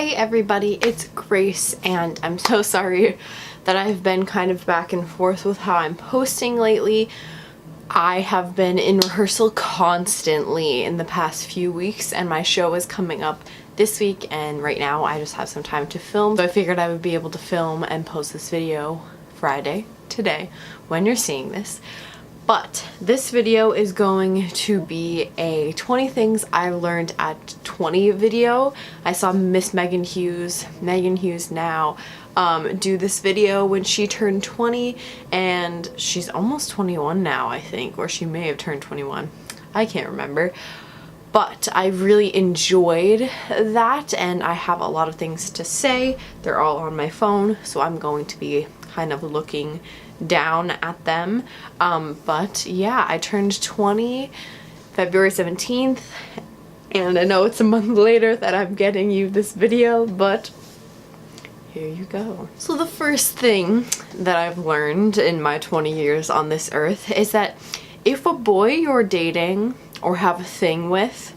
Hey everybody, it's Grace, and I'm so sorry that I've been kind of back and forth with how I'm posting lately. I have been in rehearsal constantly in the past few weeks, and my show is coming up this week, and right now I just have some time to film. So I figured I would be able to film and post this video Friday, today, when you're seeing this. But this video is going to be a 20 things I learned at 20 video. I saw Miss Megan Hughes now, do this video when she turned 20, and she's almost 21 now, I think, or she may have turned 21. I can't remember. But I really enjoyed that, and I have a lot of things to say. They're all on my phone, so I'm going to be kind of looking down at them. But yeah, I turned 20 February 17th, and I know it's a month later that I'm getting you this video, but here you go. So the first thing that I've learned in my 20 years on this earth is that if a boy you're dating or have a thing with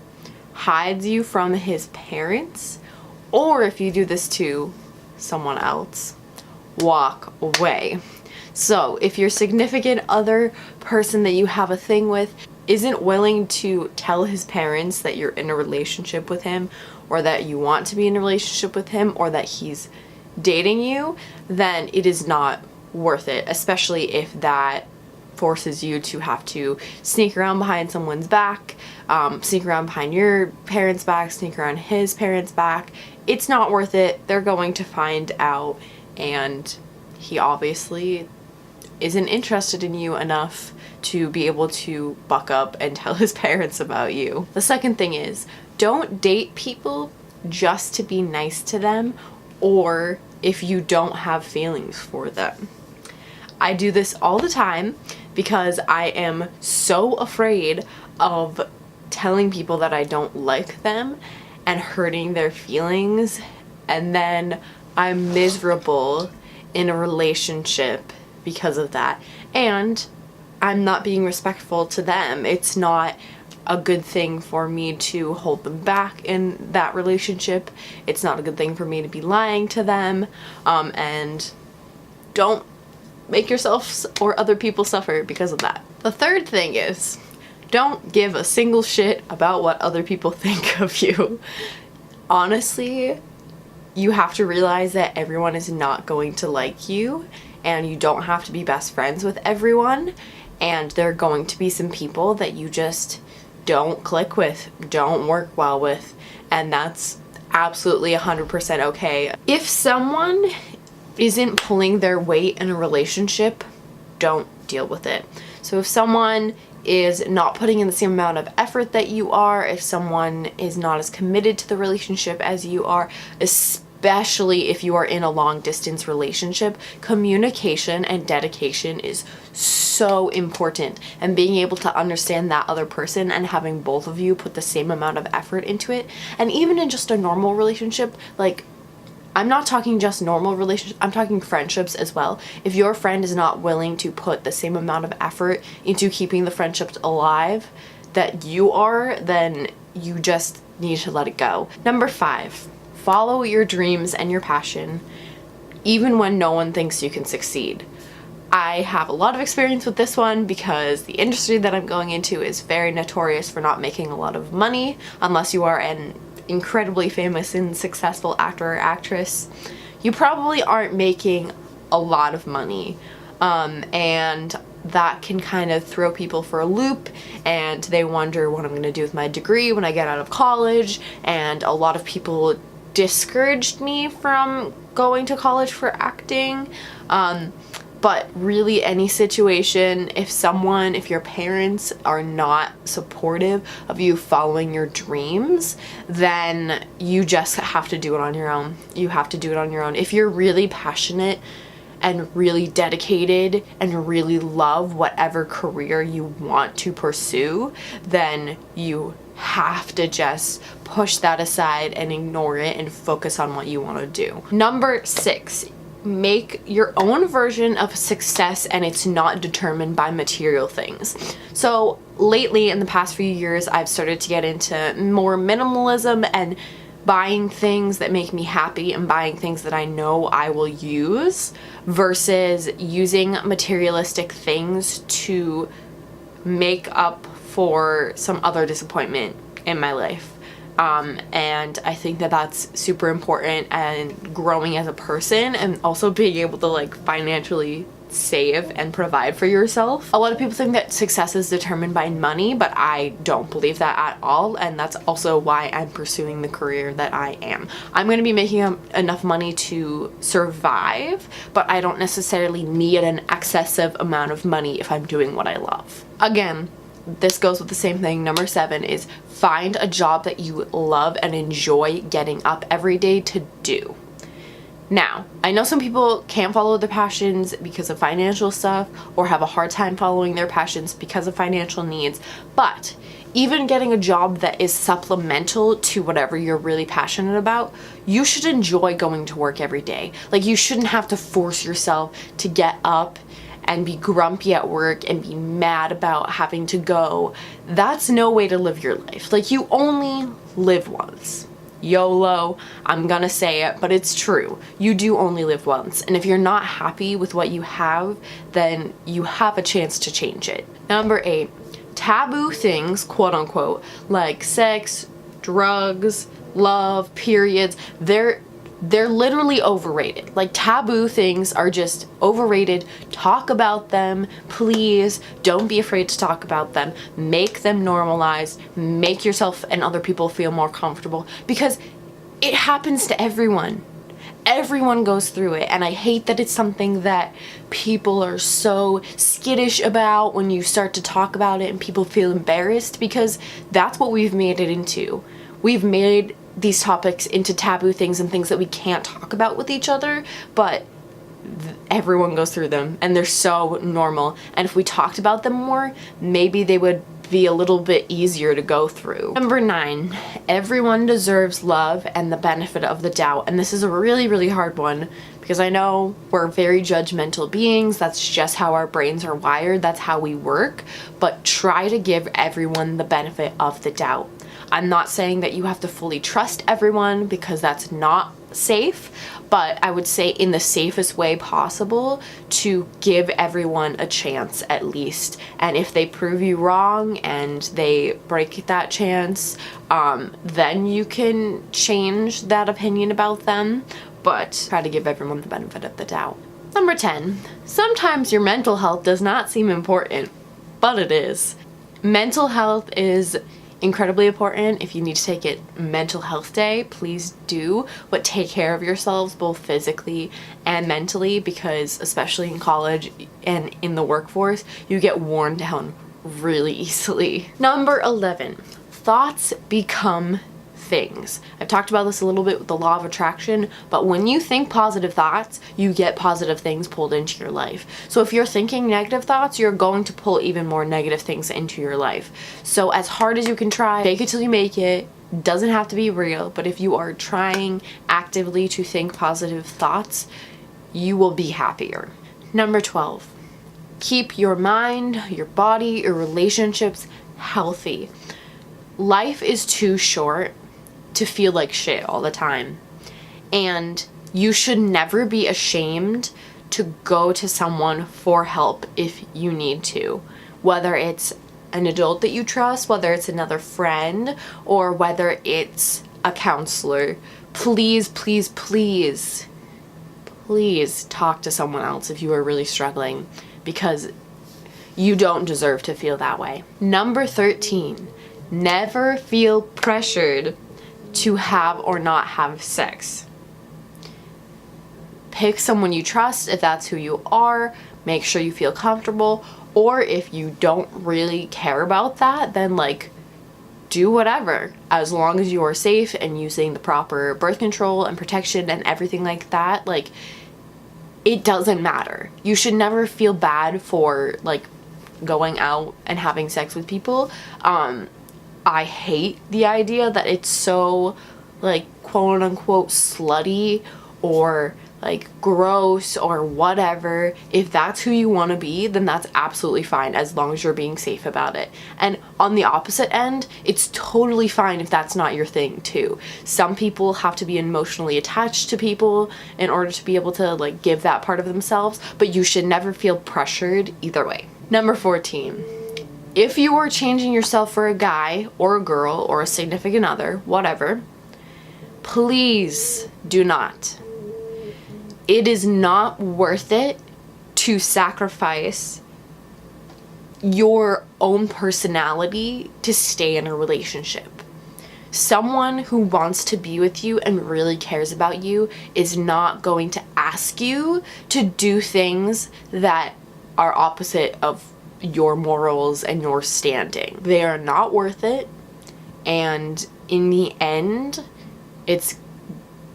hides you from his parents, or if you do this to someone else, walk away. So if your significant other person that you have a thing with isn't willing to tell his parents that you're in a relationship with him, or that you want to be in a relationship with him, or that he's dating you, then it is not worth it, especially if that forces you to have to sneak around behind someone's back, sneak around behind your parents' back, sneak around his parents' back. It's not worth it. They're going to find out, and he obviously isn't interested in you enough to be able to buck up and tell his parents about you. The second thing is, don't date people just to be nice to them, or if you don't have feelings for them. I do this all the time because I am so afraid of telling people that I don't like them and hurting their feelings, and then I'm miserable in a relationship because of that, and I'm not being respectful to them. It's not a good thing for me to hold them back in that relationship. It's not a good thing for me to be lying to them, and don't make yourself or other people suffer because of that. The third thing is, don't give a single shit about what other people think of you. Honestly, you have to realize that everyone is not going to like you, and you don't have to be best friends with everyone, and there are going to be some people that you just don't click with, don't work well with, and that's absolutely 100% okay. If someone isn't pulling their weight in a relationship, don't deal with it. So if someone is not putting in the same amount of effort that you are, if someone is not as committed to the relationship as you are, especially if you are in a long distance relationship, communication and dedication is so important, and being able to understand that other person and having both of you put the same amount of effort into it. And even in just a normal relationship, like, I'm not talking just normal relationships, I'm talking friendships as well. If your friend is not willing to put the same amount of effort into keeping the friendships alive that you are, then you just need to let it go. Number 5, follow your dreams and your passion, even when no one thinks you can succeed. I have a lot of experience with this one because the industry that I'm going into is very notorious for not making a lot of money unless you are an incredibly famous and successful actor or actress. You probably aren't making a lot of money, and that can kind of throw people for a loop, and they wonder what I'm going to do with my degree when I get out of college. And a lot of people discouraged me from going to college for acting, but really any situation, if your parents are not supportive of you following your dreams, then you just have to do it on your own. You have to do it on your own. If you're really passionate and really dedicated and really love whatever career you want to pursue, then you have to just push that aside and ignore it and focus on what you want to do. Number 6, make your own version of success, and it's not determined by material things. So lately, in the past few years, I've started to get into more minimalism and buying things that make me happy and buying things that I know I will use versus using materialistic things to make up for some other disappointment in my life. And I think that that's super important, and growing as a person and also being able to like financially save and provide for yourself. A lot of people think that success is determined by money, but I don't believe that at all, and that's also why I'm pursuing the career that I am. I'm going to be making enough money to survive, but I don't necessarily need an excessive amount of money if I'm doing what I love. Again, this goes with the same thing. Number 7 is find a job that you love and enjoy getting up every day to do. Now, I know some people can't follow their passions because of financial stuff or have a hard time following their passions because of financial needs, but even getting a job that is supplemental to whatever you're really passionate about, you should enjoy going to work every day. Like, you shouldn't have to force yourself to get up and be grumpy at work and be mad about having to go. That's no way to live your life. Like, you only live once. YOLO, I'm gonna say it, but it's true. You do only live once. And if you're not happy with what you have, then you have a chance to change it. Number 8, taboo things, quote unquote, like sex, drugs, love, periods, they're literally overrated. Like, taboo things are just overrated. Talk about them, please. Don't be afraid to talk about them. Make them normalized. Make yourself and other people feel more comfortable, because it happens to everyone. Everyone goes through it, and I hate that it's something that people are so skittish about when you start to talk about it and people feel embarrassed, because that's what we've made it into. We've made these topics into taboo things and things that we can't talk about with each other, but everyone goes through them and they're so normal. And if we talked about them more, maybe they would be a little bit easier to go through. Number 9, everyone deserves love and the benefit of the doubt. And this is a really, really hard one, because I know we're very judgmental beings. That's just how our brains are wired. That's how we work. But try to give everyone the benefit of the doubt. I'm not saying that you have to fully trust everyone, because that's not safe, but I would say in the safest way possible to give everyone a chance at least. And if they prove you wrong and they break that chance, then you can change that opinion about them, but try to give everyone the benefit of the doubt. Number 10, sometimes your mental health does not seem important, but it is. Mental health is incredibly important. If you need to take it mental health day, please do, but take care of yourselves both physically and mentally, because especially in college and in the workforce, you get worn down really easily. Number 11, thoughts become things. I've talked about this a little bit with the law of attraction, but when you think positive thoughts, you get positive things pulled into your life. So if you're thinking negative thoughts, you're going to pull even more negative things into your life. So as hard as you can try, fake it till you make it. Doesn't have to be real, but if you are trying actively to think positive thoughts, you will be happier. Number 12, keep your mind, your body, your relationships healthy. Life is too short to feel like shit all the time. And you should never be ashamed to go to someone for help if you need to. Whether it's an adult that you trust, whether it's another friend, or whether it's a counselor. Please, please, please, please talk to someone else if you are really struggling, because you don't deserve to feel that way. Number 13, never feel pressured to have or not have sex. Pick someone you trust if that's who you are. Make sure you feel comfortable. Or if you don't really care about that, then like do whatever, as long as you are safe and using the proper birth control and protection and everything like that. Like, it doesn't matter. You should never feel bad for like going out and having sex with people. I hate the idea that it's so like quote unquote slutty or like gross or whatever. If that's who you want to be, then that's absolutely fine, as long as you're being safe about it. And on the opposite end, it's totally fine if that's not your thing too. Some people have to be emotionally attached to people in order to be able to like give that part of themselves, but you should never feel pressured either way. Number 14. If you are changing yourself for a guy or a girl or a significant other, whatever, please do not. It is not worth it to sacrifice your own personality to stay in a relationship. Someone who wants to be with you and really cares about you is not going to ask you to do things that are opposite of your morals and your standing. They are not worth it, and in the end, it's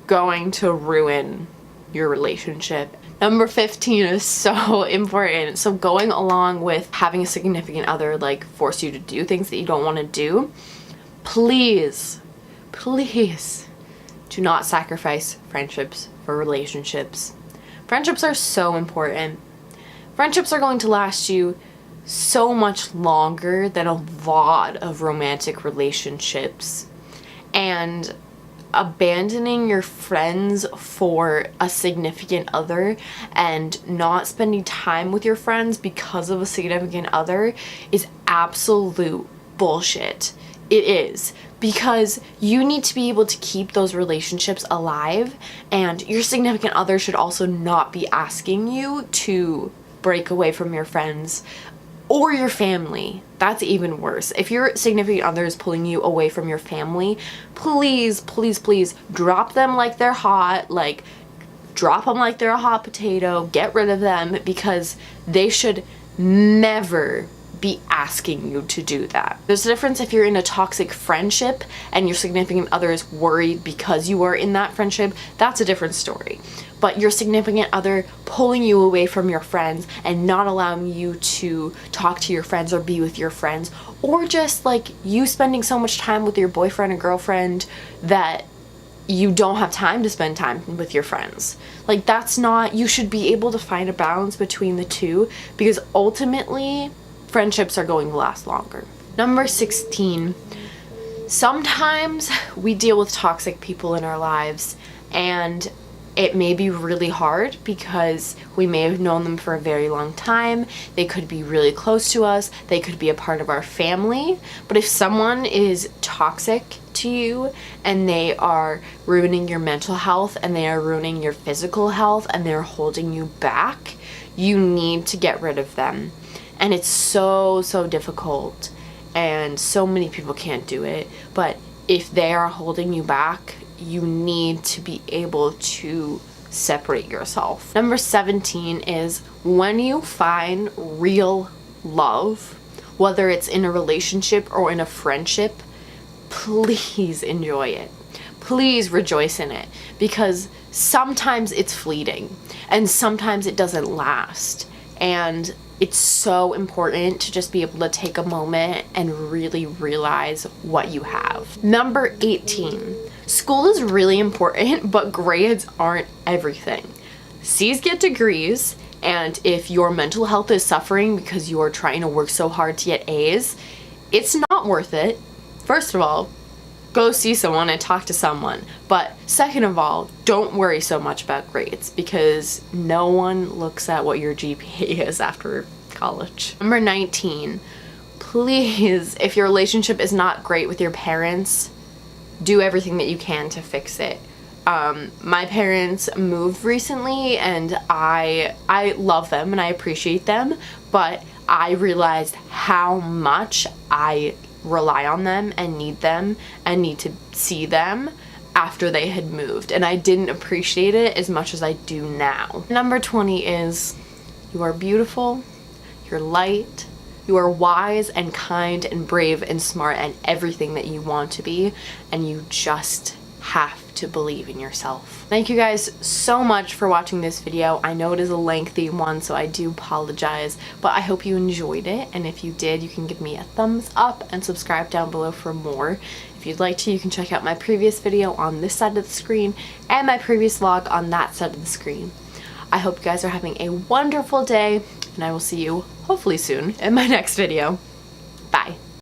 going to ruin your relationship. Number 15 is so important. So going along with having a significant other like force you to do things that you don't want to do, please do not sacrifice friendships for relationships. Friendships are so important. Friendships are going to last you so much longer than a lot of romantic relationships. And abandoning your friends for a significant other and not spending time with your friends because of a significant other is absolute bullshit. It is. Because you need to be able to keep those relationships alive, and your significant other should also not be asking you to break away from your friends or your family. That's even worse. If your significant other is pulling you away from your family, please drop them like they're hot. Like, drop them like they're a hot potato. Get rid of them, because they should never be asking you to do that. There's a difference if you're in a toxic friendship and your significant other is worried because you are in that friendship. That's a different story. But your significant other pulling you away from your friends and not allowing you to talk to your friends or be with your friends, or just like you spending so much time with your boyfriend or girlfriend that you don't have time to spend time with your friends. Like, that's not, you should be able to find a balance between the two, because ultimately friendships are going to last longer. Number 16. Sometimes we deal with toxic people in our lives, and it may be really hard because we may have known them for a very long time. They could be really close to us. They could be a part of our family. But if someone is toxic to you and they are ruining your mental health and they are ruining your physical health and they're holding you back, you need to get rid of them. And it's so difficult, and so many people can't do it. But if they are holding you back, you need to be able to separate yourself. Number 17 is when you find real love, whether it's in a relationship or in a friendship, please enjoy it. Please rejoice in it, because sometimes it's fleeting and sometimes it doesn't last. And it's so important to just be able to take a moment and really realize what you have. Number 18. School is really important, but grades aren't everything. C's get degrees, and if your mental health is suffering because you are trying to work so hard to get A's, it's not worth it. First of all, go see someone and talk to someone. But second of all, don't worry so much about grades, because no one looks at what your GPA is after college. Number 19, please, if your relationship is not great with your parents, do everything that you can to fix it. My parents moved recently, and I love them and I appreciate them, but I realized how much I rely on them and need to see them after they had moved, and I didn't appreciate it as much as I do now. Number 20 is you are beautiful, you're light, you are wise and kind and brave and smart and everything that you want to be, and you just have to believe in yourself. Thank you guys so much for watching this video. I know it is a lengthy one, so I do apologize, but I hope you enjoyed it, and if you did, you can give me a thumbs up and subscribe down below for more. If you'd like to, you can check out my previous video on this side of the screen and my previous vlog on that side of the screen. I hope you guys are having a wonderful day, and I will see you hopefully soon in my next video. Bye.